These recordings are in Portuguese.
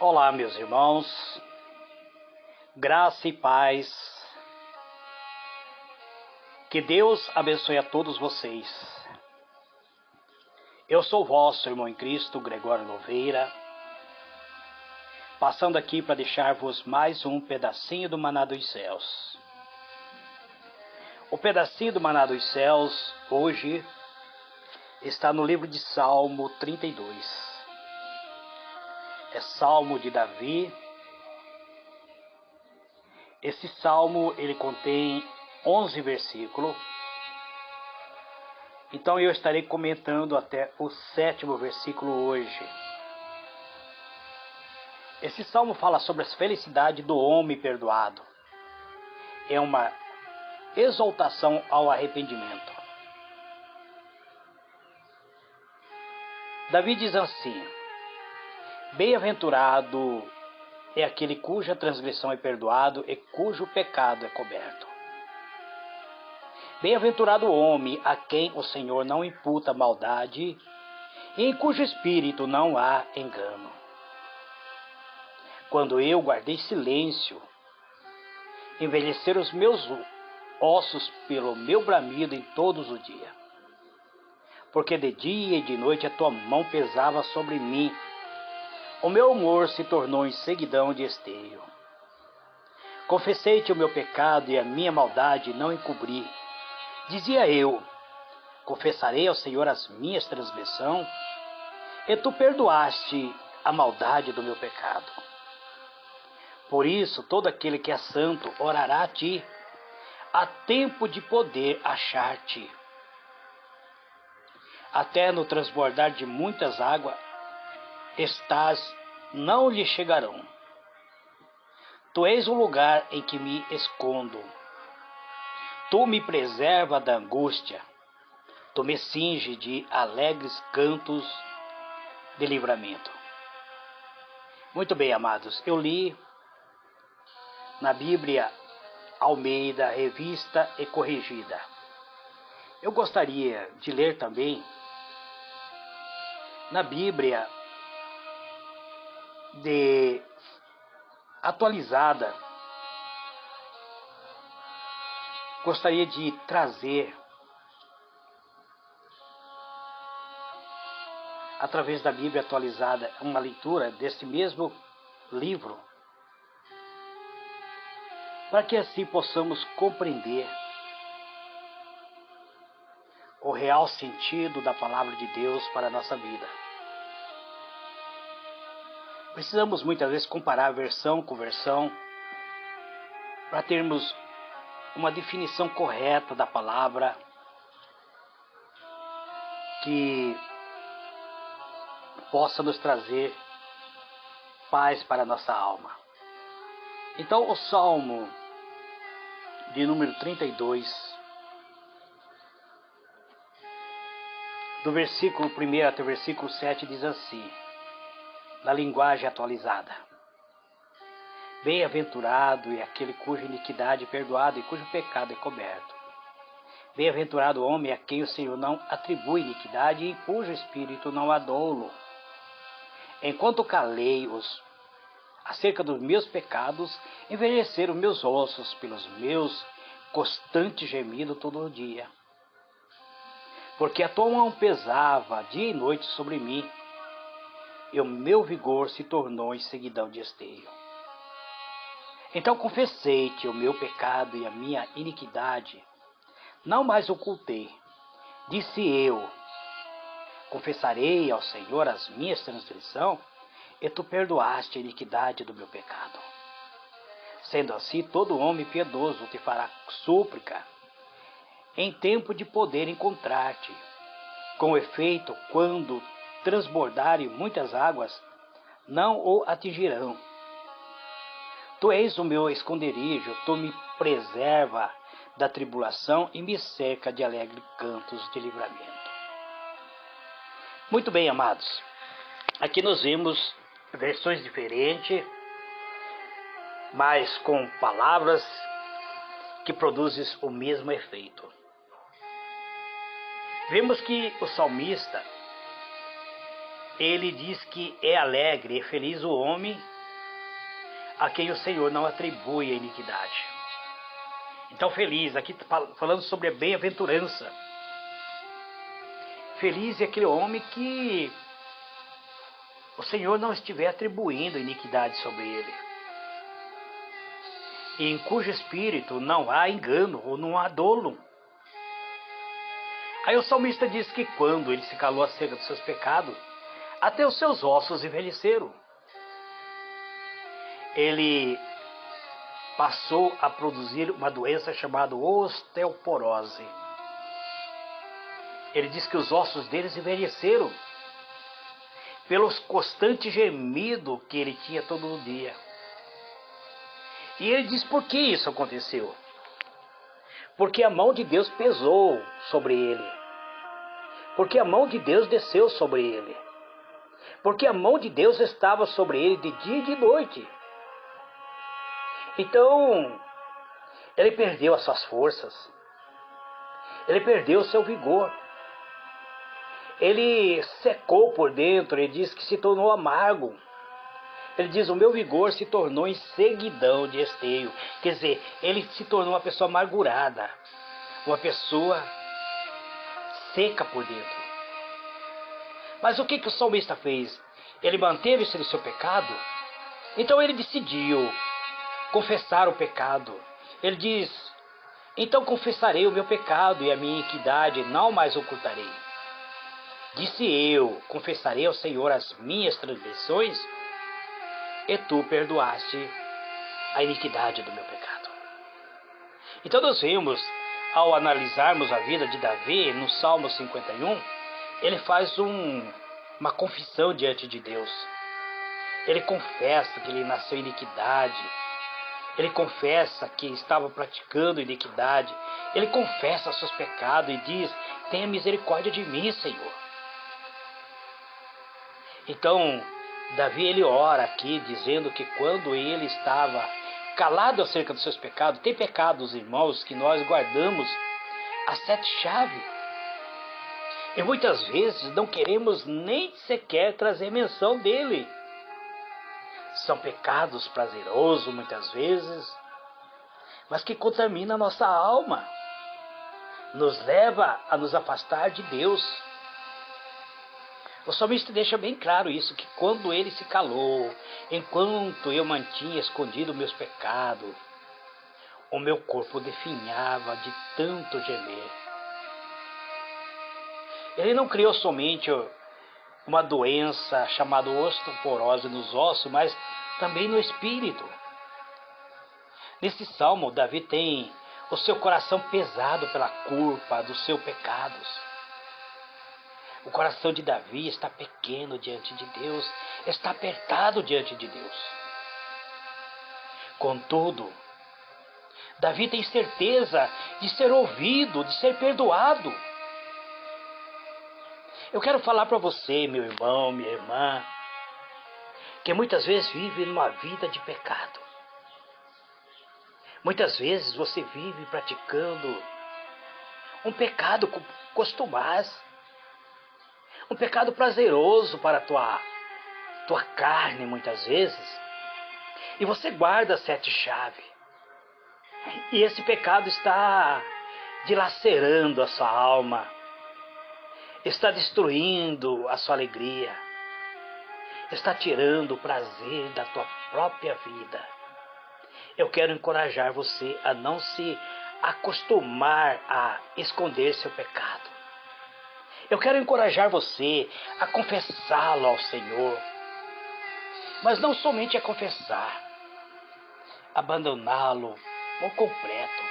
Olá, meus irmãos, graça e paz, que Deus abençoe a todos vocês. Eu sou o vosso irmão em Cristo, Gregório Louveira, passando aqui para deixar-vos mais um pedacinho do maná dos céus. O pedacinho do maná dos céus, hoje, está no livro de Salmo 32. É Salmo de Davi. Esse salmo, ele contém 11 versículos. Então eu estarei comentando até o 7º versículo hoje. Esse salmo fala sobre a felicidade do homem perdoado. É uma exaltação ao arrependimento. Davi diz assim: bem-aventurado é aquele cuja transgressão é perdoado e cujo pecado é coberto. Bem-aventurado o homem a quem o Senhor não imputa maldade e em cujo espírito não há engano. Quando eu guardei silêncio, envelheceram os meus ossos pelo meu bramido em todos os dias. Porque de dia e de noite a tua mão pesava sobre mim. O meu humor se tornou em seguidão de esteio. Confessei-te o meu pecado e a minha maldade não encobri. Dizia eu: confessarei ao Senhor as minhas transgressões, e tu perdoaste a maldade do meu pecado. Por isso, todo aquele que é santo orará a ti, há tempo de poder achar-te. Até no transbordar de muitas águas, não lhe chegarão. Tu és o lugar em que me escondo. Tu me preserva da angústia. Tu me cinge de alegres cantos de livramento. Muito bem, amados. Eu li na Bíblia Almeida, Revista e Corrigida. Eu gostaria de ler também na Bíblia atualizada. Gostaria de trazer, através da Bíblia atualizada, uma leitura desse mesmo livro, para que assim possamos compreender o real sentido da palavra de Deus para a nossa vida. Precisamos muitas vezes comparar versão com versão para termos uma definição correta da palavra que possa nos trazer paz para a nossa alma. Então, o Salmo de número 32, do versículo 1 até o versículo 7, diz assim, na linguagem atualizada: bem-aventurado é aquele cuja iniquidade é perdoada e cujo pecado é coberto. Bem-aventurado o homem a quem o Senhor não atribui iniquidade e em cujo espírito não há dolo. Enquanto calei-os acerca dos meus pecados, envelheceram meus ossos pelos meus constantes gemidos todo o dia. Porque a tua mão pesava dia e noite sobre mim, e o meu vigor se tornou em seguidão de esteio. Então confessei-te o meu pecado e a minha iniquidade, não mais ocultei. Disse eu: confessarei ao Senhor as minhas transgressões, e tu perdoaste a iniquidade do meu pecado. Sendo assim, todo homem piedoso te fará súplica, em tempo de poder encontrar-te. Com efeito, quando transbordarem muitas águas, não o atingirão. Tu és o meu esconderijo, tu me preserva da tribulação e me cerca de alegres cantos de livramento. Muito bem, amados. Aqui nós vemos versões diferentes, mas com palavras que produzem o mesmo efeito. Vemos que o salmista, ele diz que é alegre e feliz o homem a quem o Senhor não atribui a iniquidade. Então feliz, aqui falando sobre a bem-aventurança. Feliz é aquele homem que o Senhor não estiver atribuindo iniquidade sobre ele, e em cujo espírito não há engano ou não há dolo. Aí o salmista diz que quando ele se calou acerca dos seus pecados, até os seus ossos envelheceram. Ele passou a produzir uma doença chamada osteoporose. Ele diz que os ossos deles envelheceram pelos constantes gemidos que ele tinha todo dia. E ele diz por que isso aconteceu? Porque a mão de Deus pesou sobre ele. Porque a mão de Deus desceu sobre ele. Porque a mão de Deus estava sobre ele de dia e de noite. Então, ele perdeu as suas forças. Ele perdeu o seu vigor. Ele secou por dentro, ele diz que se tornou amargo. Ele diz, o meu vigor se tornou em seguidão de esteio. Quer dizer, ele se tornou uma pessoa amargurada. Uma pessoa seca por dentro. Mas o que o salmista fez? Ele manteve-se no seu pecado. Então ele decidiu confessar o pecado. Ele diz, então confessarei o meu pecado e a minha iniquidade não mais ocultarei. Disse eu, confessarei ao Senhor as minhas transgressões, e tu perdoaste a iniquidade do meu pecado. Então nós vemos, ao analisarmos a vida de Davi, no Salmo 51, ele faz uma confissão diante de Deus. Ele confessa que ele nasceu em iniquidade. Ele confessa que estava praticando iniquidade. Ele confessa seus pecados e diz, tenha misericórdia de mim, Senhor. Então, Davi ele ora aqui dizendo que quando ele estava calado acerca dos seus pecados, tem pecados, irmãos, que nós guardamos as 7 chaves. E muitas vezes não queremos nem sequer trazer menção dele. São pecados prazerosos muitas vezes, mas que contaminam a nossa alma, nos leva a nos afastar de Deus. O salmista deixa bem claro isso, que quando ele se calou, enquanto eu mantinha escondido meus pecados, o meu corpo definhava de tanto gemer. Ele não criou somente uma doença chamada osteoporose nos ossos, mas também no espírito. Nesse salmo, Davi tem o seu coração pesado pela culpa dos seus pecados. O coração de Davi está pequeno diante de Deus, está apertado diante de Deus. Contudo, Davi tem certeza de ser ouvido, de ser perdoado. Eu quero falar para você, meu irmão, minha irmã, que muitas vezes vive numa vida de pecado. Muitas vezes você vive praticando um pecado costumaz, um pecado prazeroso para a tua carne, muitas vezes, e você guarda 7 chaves. E esse pecado está dilacerando a sua alma, está destruindo a sua alegria, está tirando o prazer da tua própria vida. Eu quero encorajar você a não se acostumar a esconder seu pecado. Eu quero encorajar você a confessá-lo ao Senhor. Mas não somente a confessar, abandoná-lo por completo,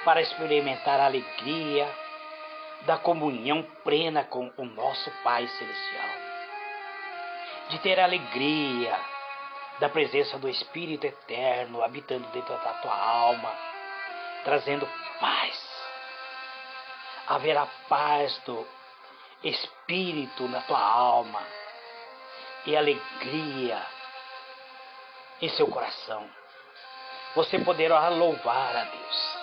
para experimentar a alegria da comunhão plena com o nosso Pai Celestial. De ter a alegria da presença do Espírito Eterno habitando dentro da tua alma, trazendo paz. Haverá paz do Espírito na tua alma e alegria em seu coração. Você poderá louvar a Deus.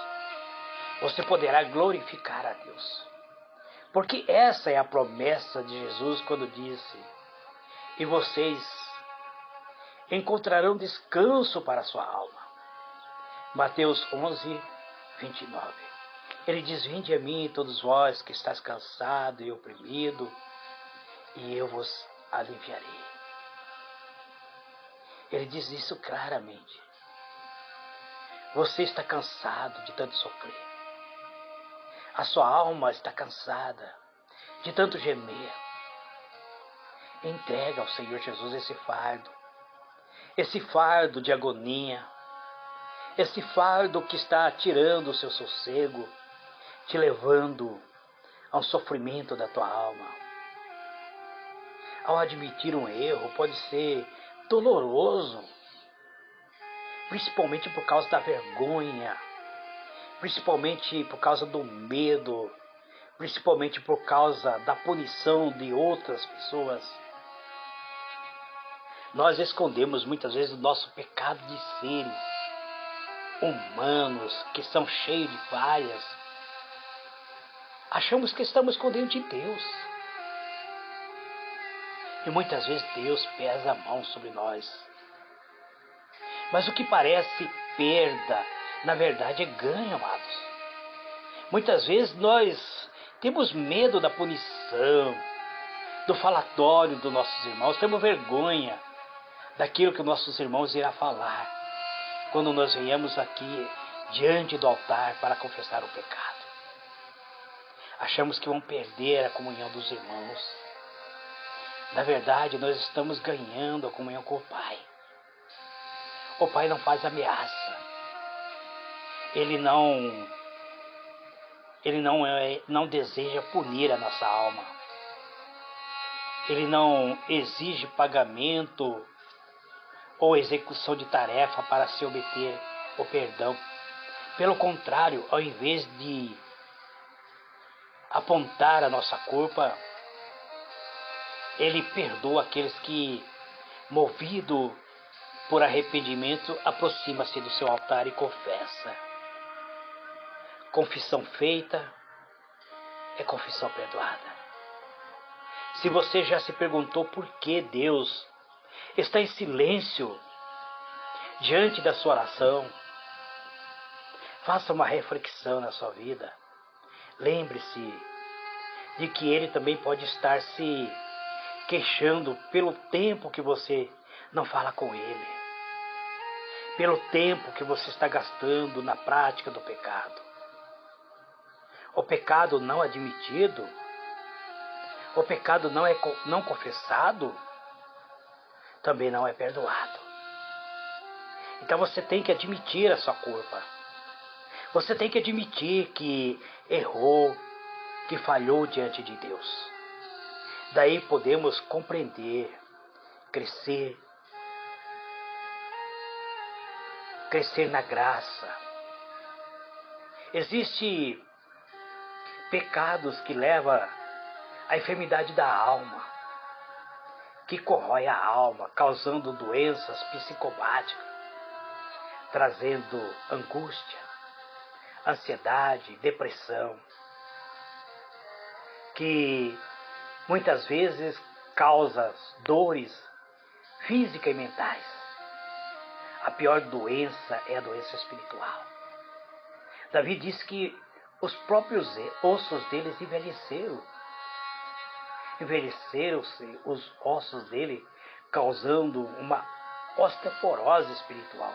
Você poderá glorificar a Deus. Porque essa é a promessa de Jesus quando disse, encontrarão descanso para a sua alma. Mateus 11, 29. Ele diz: vinde a mim, todos vós que estáis cansados e oprimidos, e eu vos aliviarei. Ele diz isso claramente. Você está cansado de tanto sofrer. A sua alma está cansada de tanto gemer. Entrega ao Senhor Jesus esse fardo de agonia, esse fardo que está tirando o seu sossego, te levando ao sofrimento da tua alma. Ao admitir um erro, pode ser doloroso, principalmente por causa da vergonha, principalmente por causa do medo, principalmente por causa da punição de outras pessoas. Nós escondemos muitas vezes o nosso pecado de seres humanos que são cheios de falhas. Achamos que estamos escondendo de Deus. E muitas vezes Deus pesa a mão sobre nós. Mas o que parece perda, na verdade é ganho, amados. Muitas vezes nós temos medo da punição, do falatório dos nossos irmãos, temos vergonha daquilo que nossos irmãos irão falar quando nós venhamos aqui diante do altar para confessar o pecado. Achamos que vamos perder a comunhão dos irmãos. Na verdade, nós estamos ganhando a comunhão com o Pai. O Pai não faz ameaça. Ele não deseja punir a nossa alma. Ele não exige pagamento ou execução de tarefa para se obter o perdão. Pelo contrário, ao invés de apontar a nossa culpa, Ele perdoa aqueles que, movido por arrependimento, aproxima-se do seu altar e confessa. Confissão feita é confissão perdoada. Se você já se perguntou por que Deus está em silêncio diante da sua oração, faça uma reflexão na sua vida. Lembre-se de que Ele também pode estar se queixando pelo tempo que você não fala com Ele, pelo tempo que você está gastando na prática do pecado. O pecado não admitido, o pecado não confessado, também não é perdoado. Então você tem que admitir a sua culpa. Você tem que admitir que errou, que falhou diante de Deus. Daí podemos compreender, crescer na graça. Existem pecados que levam à enfermidade da alma, que corrói a alma, causando doenças psicomáticas, trazendo angústia, ansiedade, depressão, que muitas vezes causa dores físicas e mentais. A pior doença é a doença espiritual. Davi disse que os próprios ossos deles envelheceram. Envelheceram-se os ossos dele, causando uma osteoporose espiritual.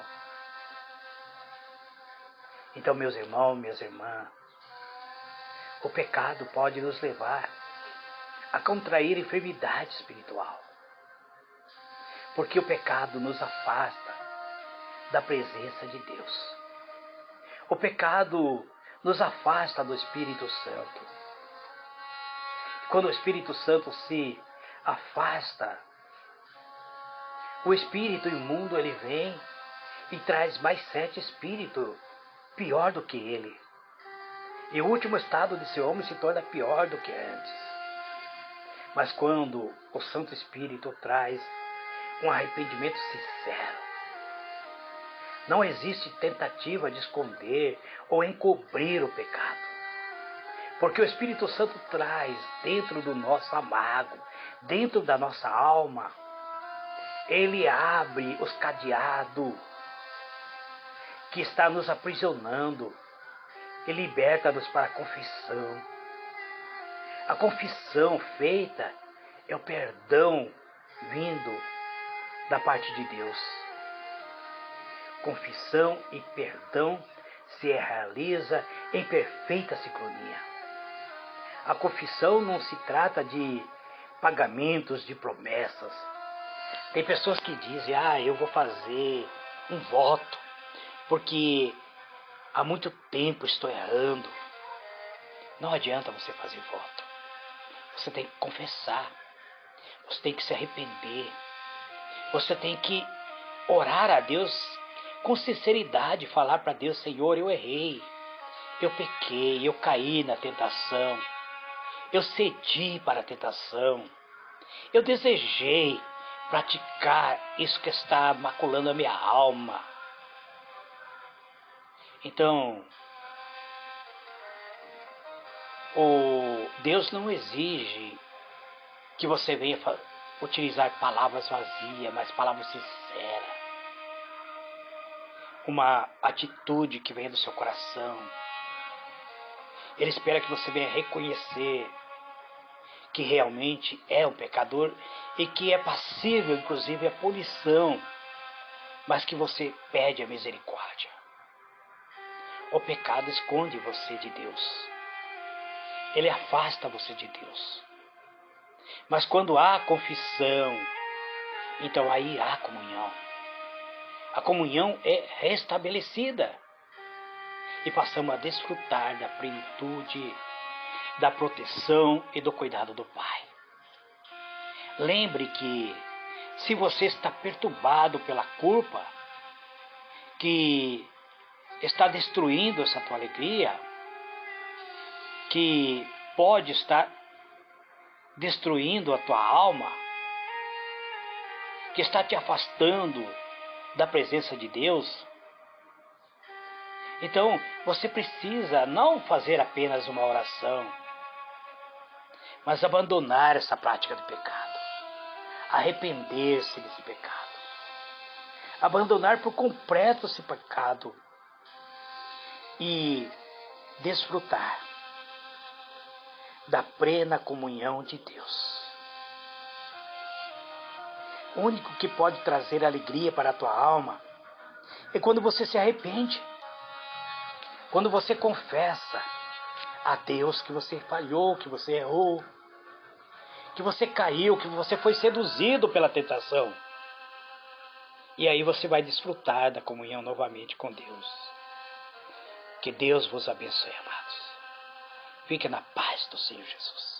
Então, meus irmãos, minhas irmãs, o pecado pode nos levar a contrair enfermidade espiritual. Porque o pecado nos afasta da presença de Deus. O pecado nos afasta do Espírito Santo. Quando o Espírito Santo se afasta, o espírito imundo ele vem e traz mais 7 espíritos pior do que ele. E o último estado desse homem se torna pior do que antes. Mas quando o Santo Espírito traz um arrependimento sincero, não existe tentativa de esconder ou encobrir o pecado. Porque o Espírito Santo traz dentro do nosso amágo, dentro da nossa alma, Ele abre os cadeados que está nos aprisionando e liberta-nos para a confissão. A confissão feita é o perdão vindo da parte de Deus. Confissão e perdão se realiza em perfeita sincronia. A confissão não se trata de pagamentos de promessas. Tem pessoas que dizem, eu vou fazer um voto, porque há muito tempo estou errando. Não adianta você fazer voto. Você tem que confessar. Você tem que se arrepender. Você tem que orar a Deus com sinceridade, falar para Deus, Senhor, eu errei, eu pequei, eu caí na tentação, eu cedi para a tentação, eu desejei praticar isso que está maculando a minha alma. Então, Deus não exige que você venha utilizar palavras vazias, mas palavras sinceras. Uma atitude que venha do seu coração. Ele espera que você venha reconhecer que realmente é um pecador e que é passível, inclusive, a punição, mas que você pede a misericórdia. O pecado esconde você de Deus. Ele afasta você de Deus. Mas quando há confissão, então aí há comunhão. A comunhão é restabelecida e passamos a desfrutar da plenitude, da proteção e do cuidado do Pai. Lembre que se você está perturbado pela culpa que está destruindo essa tua alegria, que pode estar destruindo a tua alma, que está te afastando da presença de Deus, então você precisa não fazer apenas uma oração, mas abandonar essa prática do pecado, arrepender-se desse pecado, abandonar por completo esse pecado e desfrutar da plena comunhão de Deus. O único que pode trazer alegria para a tua alma é quando você se arrepende, quando você confessa a Deus que você falhou, que você errou, que você caiu, que você foi seduzido pela tentação. E aí você vai desfrutar da comunhão novamente com Deus. Que Deus vos abençoe, amados. Fique na paz do Senhor Jesus.